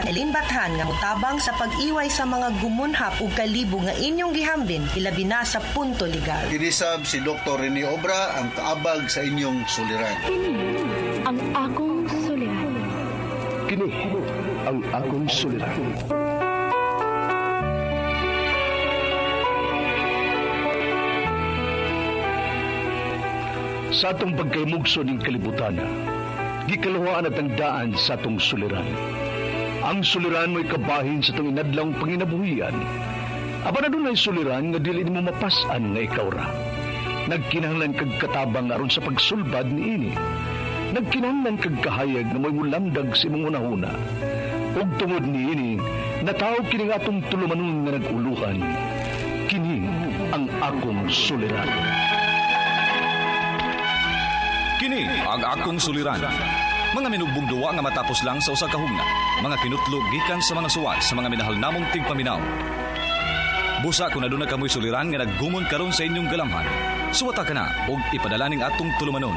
Elin Bathan nga mutabang sa pag-iway sa mga gumunhap ug kalibo nga inyong gihambin ilabi na sa punto legal. Kinisab si Dr. Rene Obra ang kaabag sa inyong suliran. Ang akong suliran. Kini ang akong suliran. Sa atong pagkaymugso ng kalibutan, gikalawaan at ang daan sa atong suliran. Ang suliran mo'y kabahin sa itong inadlang panginabuhian. Aba na doon ay suliran nga dili mo mapasan nga ikaw ra. Nagkinahanglan kag katabang aron sa pagsulbad ni ini. Nagkinahanglan kag kahayag na mo'y mulamdag sa imong unahuna. Ug tungod ni ini, natawag kini nga atong tulumanon nga nag-uluhan. Kini ang akong suliran. Kini ang akong suliran. Mga minugbong duwa nga matapos lang sa usa ka hugna. Mga kinutlog gikan sa mga suwat sa mga minahal namong tigpaminaw. Busa kung aduna kamoy suliran nga naggumon karon sa inyong galamhan. Suwata ka na og ipadala ning atong tulumanon.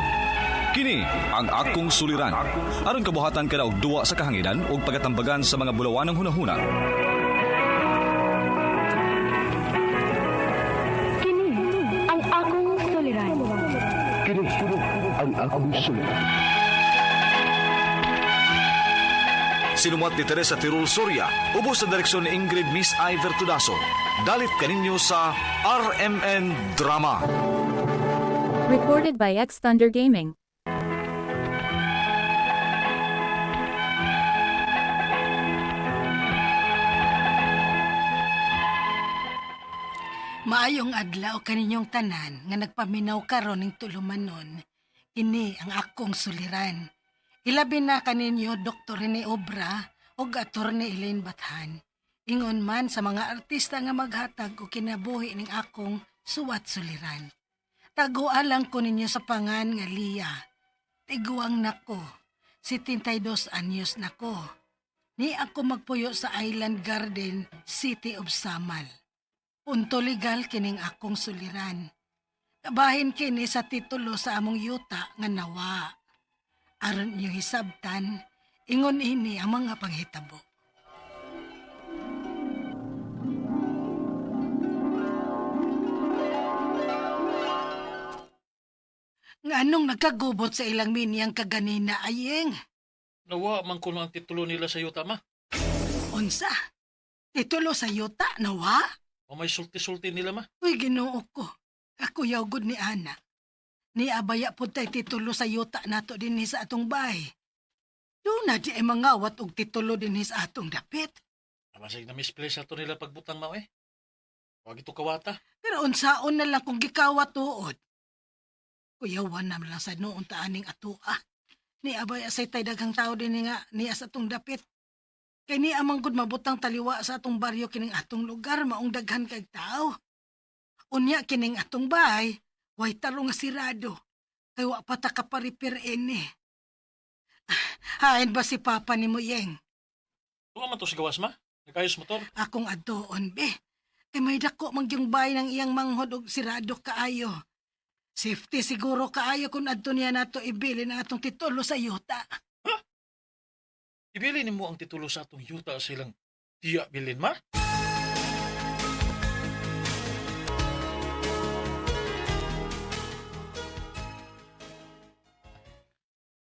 Kini ang akong suliran. Aron kabuhatan ka na og duwa sa kahanginan og pagatambagan sa mga bulawanong hunahuna. Kini ang akong suliran. Kini ang akong suliran. Sinumat ni Teresa Tirul Soria, ubos sa direksyon ni Ingrid Miss Iver Tudaso. Dalit kaninyo sa RMN Drama. Recorded by X Thunder Gaming. Maayong adlaw kaninyong tanan nga nagpaminaw karon ning tulumanon. Ini ang akong suliran. Ilabi na kaninyo Dr. Rene Obra o Attorney Elaine Bathan. Ingon man sa mga artista nga maghatag o kinabuhi ning akong suwat suliran. Tagualang ko ninyo sa pangan nga Lia. Tiguang nako, 72 anyos nako. Ni ako magpuyo sa Island Garden, City of Samal. Punto legal kining akong suliran. Kabahin kini sa titulo sa among yuta nga nawa. Aron niyo hisabtan, ingon ini ang mga panghitabo. Nganong nagkagubot sa ilang miniyang kaganina, ayeng? Nawa man ko ang titulo nila sa yuta, ma. Unsa? Titulo sa yuta, nawa? O may sulti-sulti nila, ma. Uy, ginoo ko. Ako yawgod ni Ana. Ni abaya po tay titulo sa yuta nato din sa atong bahay. Doon na di ay mangawat og titulo din sa atong dapit. Namasig na misplace ato nila pagbutang, ma, eh. Huwag ito kawata. Pero unsaon na lang kung gikawat tuod. Kuyawan na lang sa noon taaning atua. Ni abaya say tay daghang tao din nga niya sa atong dapit. Kay ni amang gud mabutang taliwa sa atong baryo kining atong lugar maong daghan kag tao. Unya kining atong bahay, way taro nga sirado. Kay wa pa ta kaparipir ini. Hain ba si Papa ni mo, Yeng? Tuwa man to si gawas, ma. Nagayos motor. Akong adoon, be. Kay may dako mang yung bahay ng iyang manghod og sirado kaayo. Safety siguro kaayo kung adto niya nato ibili ng atong titulo sa yuta. Ibili ni mo ang titulo sa atong yuta sa ilang tiya bilin, ma.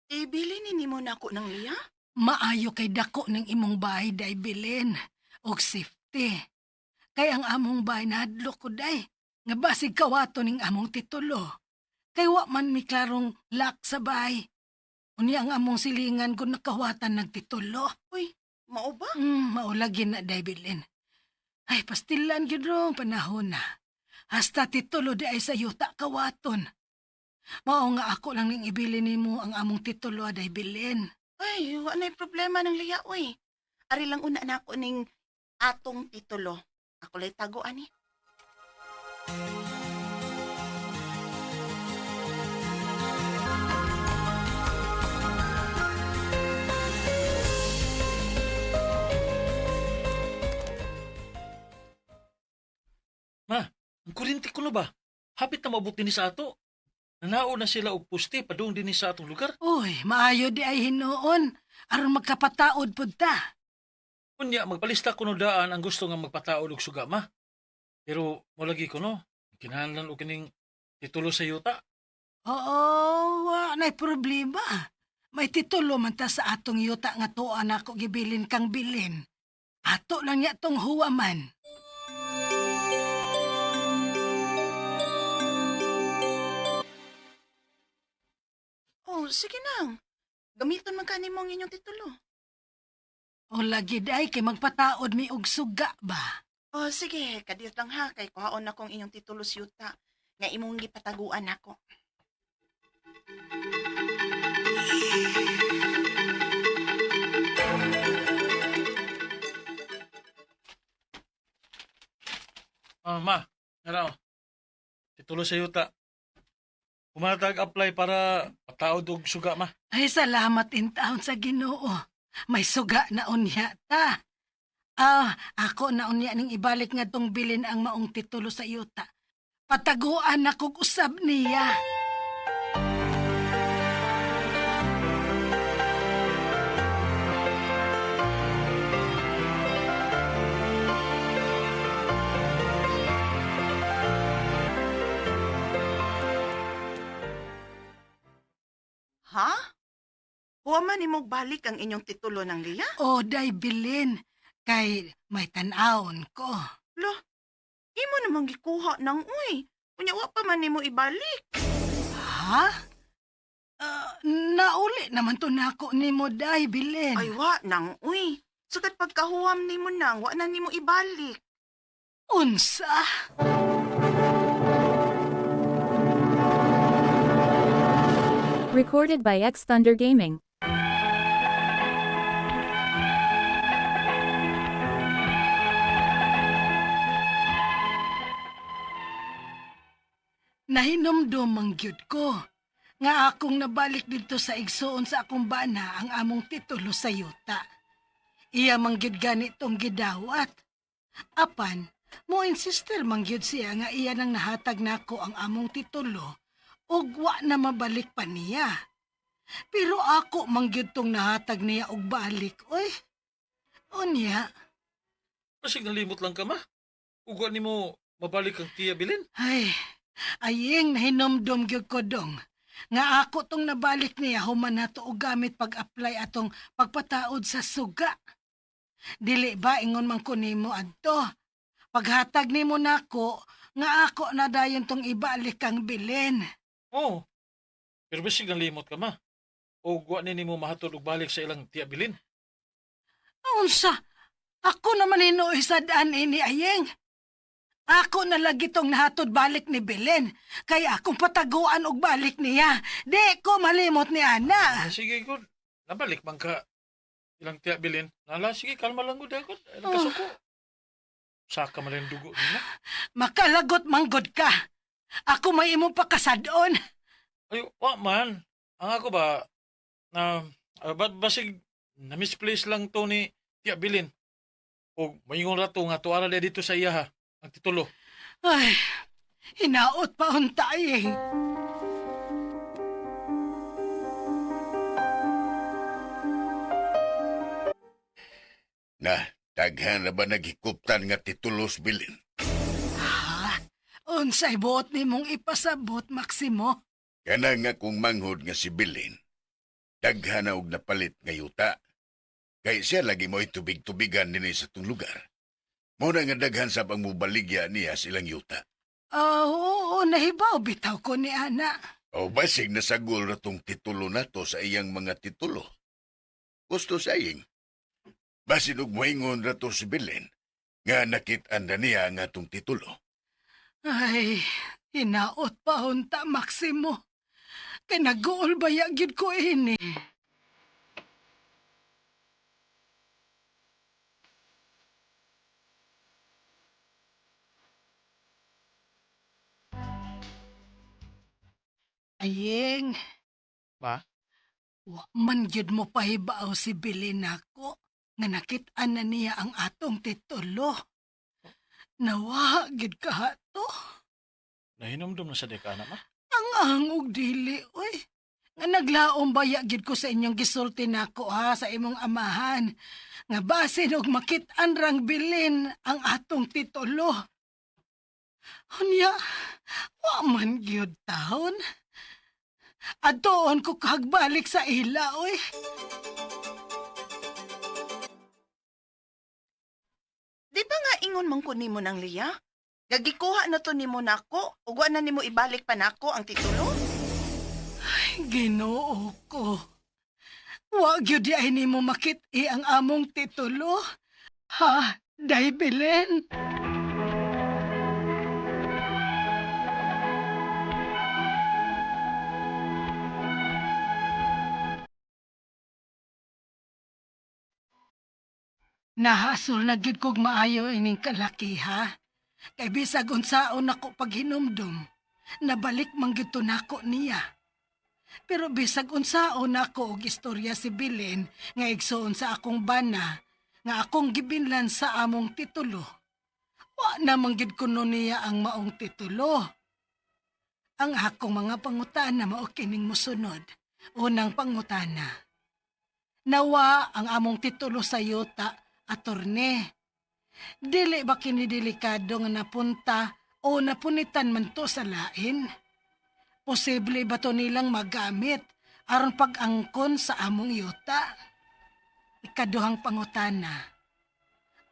Ibili ni mo na ako ng Lia? Maayo kay dako ng imong bahay day bilin og safety. Kay ang among bahay nahadlok ko day nga basig kawato ning among titulo. Kay wa man mi klarong lock sa bahay. Unya ang among silingan kung nakawatan ng titulo. Uy, mao ba? Maulagin na day bilin. Ay pastilan gyud rong panahon na. Hasta titulo di ay sa yuta kawaton. Mao nga ako lang ning ibili nimo ang among titulo day bilin. Ay, wa na'y problema ng Lia, uy. Ari lang una na ako ning atong titulo. Ako lay tago, ani. Ma, ang kurinti ko na ba? Hapit na mabuti ni sa ato. Nanao na sila og puste padung din sa atong lugar. Uy, maayo di ay hinuon. Aron magkapataod pud ta. Unya, magpalista ko no daan ang gusto nga magpataod og suga, ma. Pero malagi ko no, kinahanglan og kining titulo sa yuta. Oo, na'y problema. May titulo man ta sa atong yuta nga tuan ako gibilin kang bilin. Ato lang niya tong huwaman. Oh, sige nang. Gamiton man kanimo ang inyong titulo. O lagi day kay magpataod mi og suga ba? Oh, sige, kadiyot lang ha, kay kuhaon na kong inyong titulo sa yuta, nga imong gipataguan ako. Ma, ano, titulo sa yuta. Pumatag apply para pataod og suga, ma. Ay salamat in taon sa Ginoo. May suga na unya ta. Ako na unya ning ibalik nga tong bilin ang maong titulo sa yuta. Pataguan na kog usab niya. Ha? Huwaman imong balik ang inyong titulo ng Lia? O day bilin. Kay may tanawon ko. Lo, imo namang gikuha ng uy. Unya wa pa man nimo ibalik. Ha? Nauli naman to nako nimo day bilin. Ay wa nang uy. Sugat pagkahuwam nimo nang wa na nimo ibalik. Unsa? Recorded by X Thunder Gaming. Nahinomdom ang gyud ko. Nga akong nabalik dito sa igsoon sa akong bana ang among titulo sa yuta. Iya mangyud ganitong gidawat. Apan, mo insister mangyud siya nga iya nang nahatag nako ang among titulo ug wa na mabalik pa niya. Pero ako mangyud tong nahatag niya og balik, oy. Unya, Pasig nalimot lang ka, ma. Ugwa ni mo mabalik ang tiya bilin. ay, ayeng nahinomdom gyud ko dong. Nga ako tong nabalik niya human nato og gamit pag-apply atong pagpataod sa suga. Dili ba ingon man ko nimo adto? Paghatag nimo nako nga ako na dayon tong ibalik kang bilin. Oo. Pero basig nalimot ka, ma. Ugwa ni mo mahatod og balik sa ilang tiya bilin. Unsa? Ako naman hinuoy sa daan ini ayeng. Ako na lagi tong nahatod balik ni Belen. Kaya akong pataguan og balik niya. Di ko malimot ni Ana. Sige, good. Nabalik man ka ilang tiya bilin. Nala, sige, kalma lang good, good. Nagkasuko. Saka man rin dugo nila. Makalagot manggod ka. Ako may imong pakasadon. Ay, wa man. Ang ako ba, basig, na-misplace lang to ni tiya bilin. O mayingon rato nga tuara na dito sa iya ha. Ang titulo. Ay, hinaot pa unta eh. Na, daghan na ba naghikuptan nga titulos bilin? Ha? Unsay buot ni mong ipasabot, Maximo? Kana nga kung manghod nga si bilin, daghan na og napalit nga yuta. Kay siya lagi mo tubig-tubigan din sa itong lugar. Muna nga daghan sa pang mubaligya niya silang yuta. Oo, nahibaw bitaw ko ni Ana. O basig nasagol na tong titulo na to sa iyang mga titulo. Gusto saying. Basin og moingon na to si Belen, nga nakit-an na niya nga tong titulo. Ay, hinaot pa unta, Maximo. Kay nag-uol ba yagid ko ini? Ayeng. Ba? Wa man gyud mo pahibaw si Bilin nako nga nakit-an na niya ang atong titulo. Nawa gyud kahato. Nahinomdom na sa dekana, ma. Ang angog dili, oy. Nga naglaom baya gid ko sa inyong gisulti nako ha sa imong amahan. Nga basin og makit-an rang bilin ang atong titulo. Unya, wa man gyud taon. Atoon ko kagbalik sa ila, oy. Di ba nga ingon mong kunin mo ng Lia? Gagikuha na to nimo nako, ug wa na nimo ibalik pa nako ang titulo? Ginoo ko. Wa gyud ay nimo makit-i ang among titulo. Ha, Day Belen? Nahasol na gyud kog maayo ining kalakiha. Kay bisag unsaon ako paghinumdum, nabalik man gyud to nako niya. Pero bisag unsaon ako og istorya si Bilin nga igsoon sa akong bana nga akong gibinlan sa among titulo. Wa na man gyud kuno niya ang maong titulo. Ang akong mga pangutana mao kining mosunod. Unang pangutana. Nawa ang among titulo sa yuta, attorney. Dili ba kini delikado nga napunta o napunitan man to sa lain? Posible ba to nilang magamit aron pag-angkon sa among yuta? Ikaduhang pangutana.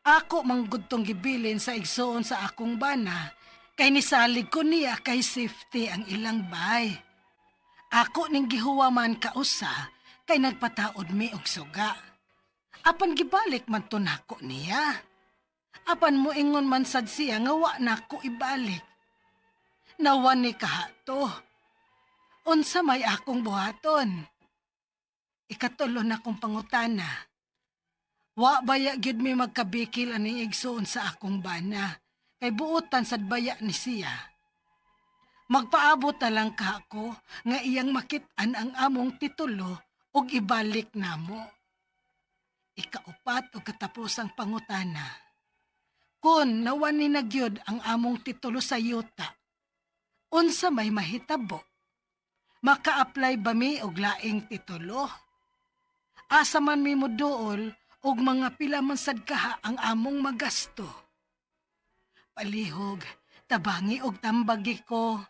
Ako manggod tong gibilin sa igsoon sa akong bana kay nisalig ko niya kay safety ang ilang bay. Ako ning gihuwaman kausa kay nagpataod mi og suga. Apan gibalik man to nako niya. Apan mo ingon man sad siya nga wa nako ibalik. Nawan ni kahato. Unsa may akong buhaton? Ikatulo na kong pangutana. Wa baya gyud mi magkabikil aning igsoon sa akong bana. Kay buotan sad baya ni siya. Magpaabot na lang ka ako nga iyang makit-an ang among titulo ug ibalik namo. Ikaupat o katapusang pangutana. Kung nawan ni nagyod ang among titulo sa yuta, unsa may mahitabo? Maka-apply ba mi og laing titulo? Asa man mi moduol og mga pila man sad kaha ang among magasto? Palihog, tabangi og tambagi ko.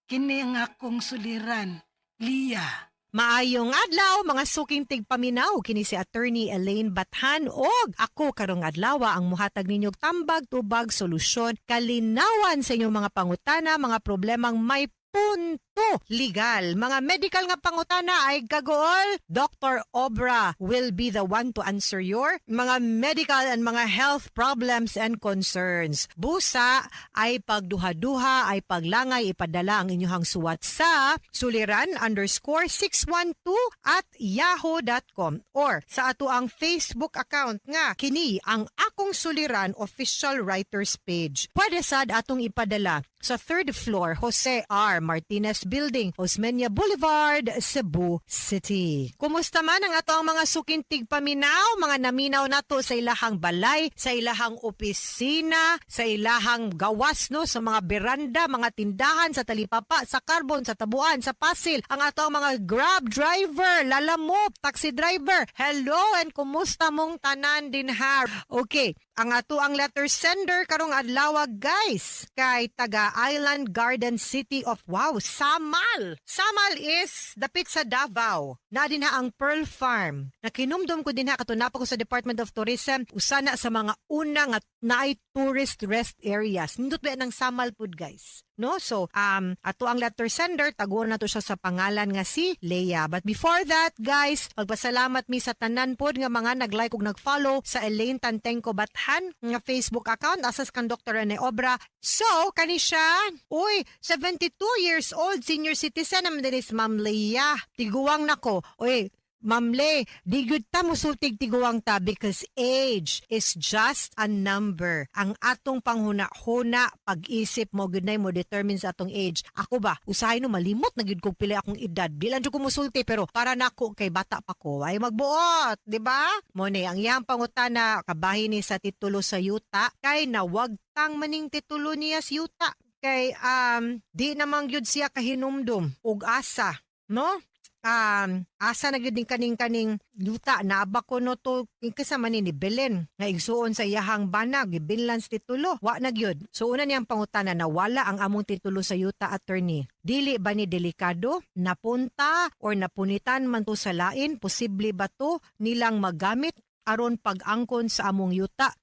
Kini ang akong suliran, Lia. Maayong adlaw mga suking tigpaminaw kini si Attorney Elaine Bathan og ako karong adlaw ang muhatag ninyog tambag tubag solusyon kalinawan sa inyong mga pangutana, mga problemang may punto legal. Mga medical nga pangutana ay gagool. Dr. Obra will be the one to answer your mga medical and mga health problems and concerns. Busa ay pagduha-duha, ay paglangay, ipadala ang inyong suwat sa suliran_612@yahoo.com or sa ato ang Facebook account nga kini ang Akong Suliran official writers page. Pwede sad atong ipadala sa 3rd floor Jose R. Martinez Building, Osmeña Boulevard, Cebu City. Kumusta man ang ato ang mga suking tigpaminaw, mga naminaw nato sa ilahang balay, sa ilahang opisina, sa ilahang gawas no, sa mga beranda, mga tindahan, sa talipapa, sa carbon, sa tabuan, sa pasil, ang ato ang mga grab driver, lalamop, taxi driver. Hello and kumusta mong tanan din ha? Okay, ang ato ang letter sender karong adlaw guys kay taga Island Garden City of Samal. Samal is dapit sa Davao. Na din ha ang Pearl Farm. Nakinumdum ko din ha katunapa ko sa Department of Tourism usana sa mga una nga naay tourist rest areas. Nindot ba ng Samal pud guys? No? So, ato ang letter sender, taguan na to siya sa pangalan nga si Leia. But before that, guys, magpasalamat mi sa tanan pod nga mga nag-like ug nag-follow sa Elaine Tantengco Bathan nga Facebook account, asas kan Dr. Rene Obra. So, kani siya, 72 years old, senior citizen, naman din is Ma'am Leia. Tiguang nako. Ma'am Le, di good ta musultig tiguang ta because age is just a number. Ang atong panghuna-huna, pag-isip mo, good na mo determines atong age. Ako ba, usahay no malimot na gud kog pili akong edad. Bilan jud ko musulti pero para nako kay bata pa ko ay magbuot, di ba? Mo ni ang iyang pangutana kabahin ni sa titulo sa yuta kay nawag tang maning titulo niya sa yuta. Kay di namang gyud siya kahinumdum og asa, no? asa na gyud ning kaning yuta na aba ko no to kasama ni Belen nga igsuon sa iyahang banag gibilans titulo wa na gyud. So una niyang pangutana na wala ang among titulo sa yuta, attorney. Dili ba ni delikado napunta or napunitan man to sa lain? Posible ba to nilang magamit aron pag-angkon sa among yuta?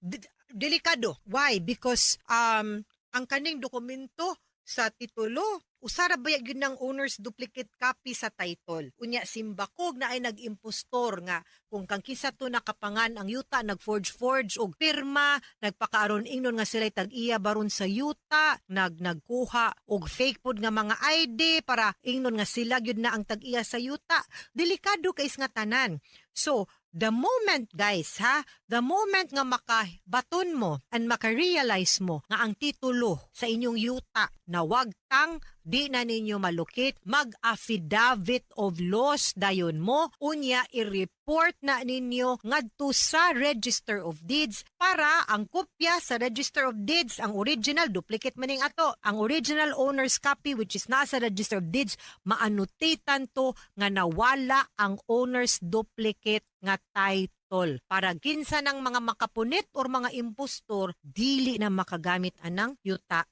Delikado. Why? Because ang kaning dokumento sa titulo usara ba yun ng owner's duplicate copy sa title. Unya simbakog na ay nag-impostor nga kung kang kisa to nakapangan ang yuta, nag-forge og pirma, nagpakaaron ingnon nga sila'y tag-iya baron sa yuta, nagkuha og fake pod nga mga ID para ingnon nga sila gyud na ang tag-iya sa yuta. Delikado kais nga tanan. So, the moment guys the moment nga makabaton mo and makarealize mo nga ang titulo sa inyong yuta na wag tang di na ninyo malukit, mag-affidavit of loss dayon mo, unya i-report na ninyo ngadto sa Register of Deeds para ang kopya sa Register of Deeds, ang original, duplicate maning ato, ang original owner's copy which is nasa Register of Deeds, maanotatean to nga nawala ang owner's duplicate nga title para ginsa ng mga makapunit or mga impostor dili na makagamit anang yuta.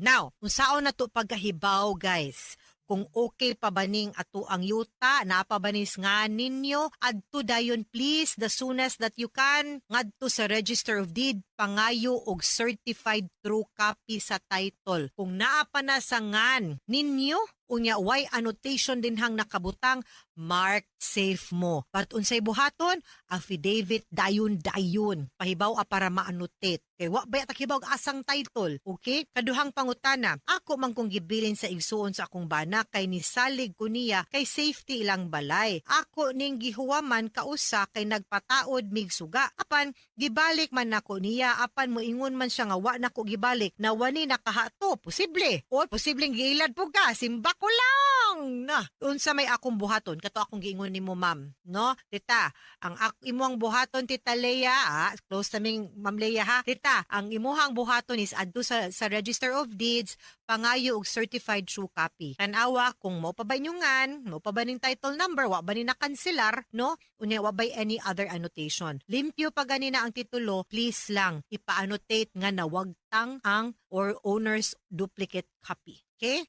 Now, kung saan na to pagkahibaw guys, kung okay pa ba ning ato ang yuta, napabanis nga ninyo, adto dayon please the soonest that you can, ngadto sa Register of Deed, pangayo og certified true copy sa title. Kung naapa na sa ngan ninyo, unya why annotation din hang nakabutang, mark safe mo. But unsay buhaton, affidavit dayon-dayon. Pahibaw para ma-annotate. Kay wa ba takibaw asang title, okay? Kaduhang pangutana, ako man kung gibilin sa igsuon sa akong bana kay nisalig ko niya kay safety ilang balay. Ako ning gihuwaman kausa kay nagpataod mig suga. Apan gibalik man nako niya, apan moingon man siya nga wa nako gibalik, na wani nakahato, posible. O posibleng giilad po ka, simba ko lang. Na, unsa may akong buhaton, kato akong giingon nimo ma'am, no? Tita, ang imong buhaton tita Leia, close naming Ma'am Leia ha. Tita, ang imuhang buhaton is adto sa Register of Deeds, pangayo og certified true copy. Tanawa kung mo pa ba nyungan, mo pa ba ning title number, wa ba ni nakanselar, no? Unya wa ba any other annotation. Limpyo pa ganina ang titulo, please lang ipa-annotate nga nawag tang ang or owner's duplicate copy. Okay?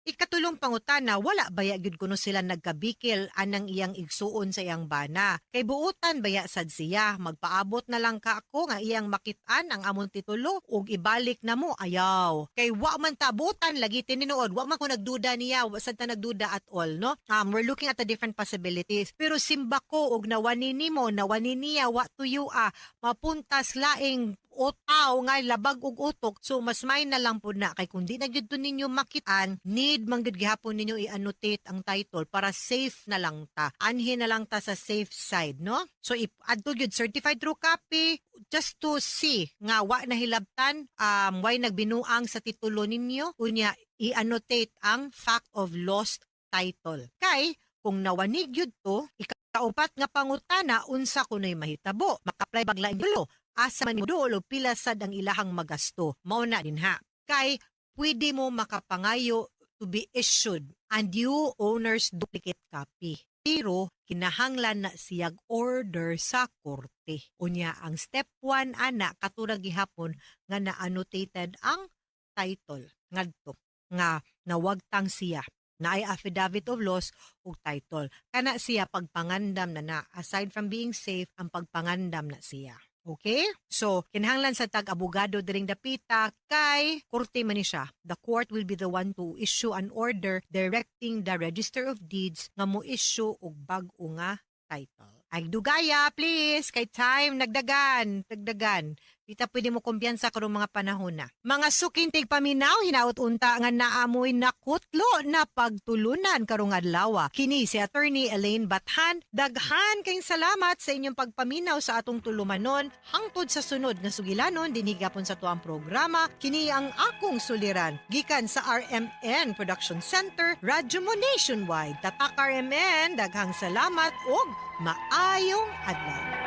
Ikatulong pangutana, wala baya gyud kuno sila nagkabikil anang iyang igsuon sa iyang bana. Kay buutan baya sad siya, magpaabot na lang ka ako nga iyang makitaan ang among titulo ug ibalik na mo ayaw. Kay wa man tabutan lagi tinuod, wa man ko nagduda niya, wa sad ta nagduda at all, no? We're looking at the different possibilities. Pero simba ko og nawani nimo, nawani niya, wa tuyo mapuntas laing otaw nga labag og utok, so mas may na lang po na kay kung di na gyud ninyo makitaan, need man gyud gihapon ninyo i-annotate ang title para safe na lang ta, anhin na lang ta sa safe side, no? So adto gyud certified true copy just to see nga wa na hilabtan why nagbinuang sa titulo ninyo, unya i-annotate ang fact of lost title. Kay kung nawanig gyud to, ikaupat nga pangutana, unsa kunoy mahitabo, maka-apply baglaing tulo, asa man mo o pila sad ang ilahang magasto. Mao na din ha. Kay pwede mo makapangayo to be issued a new owner's duplicate copy. Pero kinahanglan na siyag order sa korte. Unya ang step 1 ana katurag gihapon nga na-annotated ang title ngadto nga nawagtang siya na ay affidavit of loss ug title. Kana siya pagpangandam na aside from being safe, ang pagpangandam na siya. Okay? So, kinahanglan sa tag-abogado diring dapita kay korte man ni siya. The court will be the one to issue an order directing the Register of Deeds nga mo issue og bag-o nga title. Ay dugaya, please, kay time nagdagan. Dita pwede mo kumpiyansa karong mga panahon na. Mga sukintig paminaw, hinaut unta nga naamoy nakutlo na pagtulunan karong adlaw. Kini si Attorney Elaine Bathan. Daghan kayong salamat sa inyong pagpaminaw sa atong tulumanon. Hangtod sa sunod nga sugilanon, dinhigapon sa tuang programa. Kini ang akong suliran. Gikan sa RMN Production Center, Radyo mo Nationwide. Tatak RMN, daghang salamat og maayong adlaw.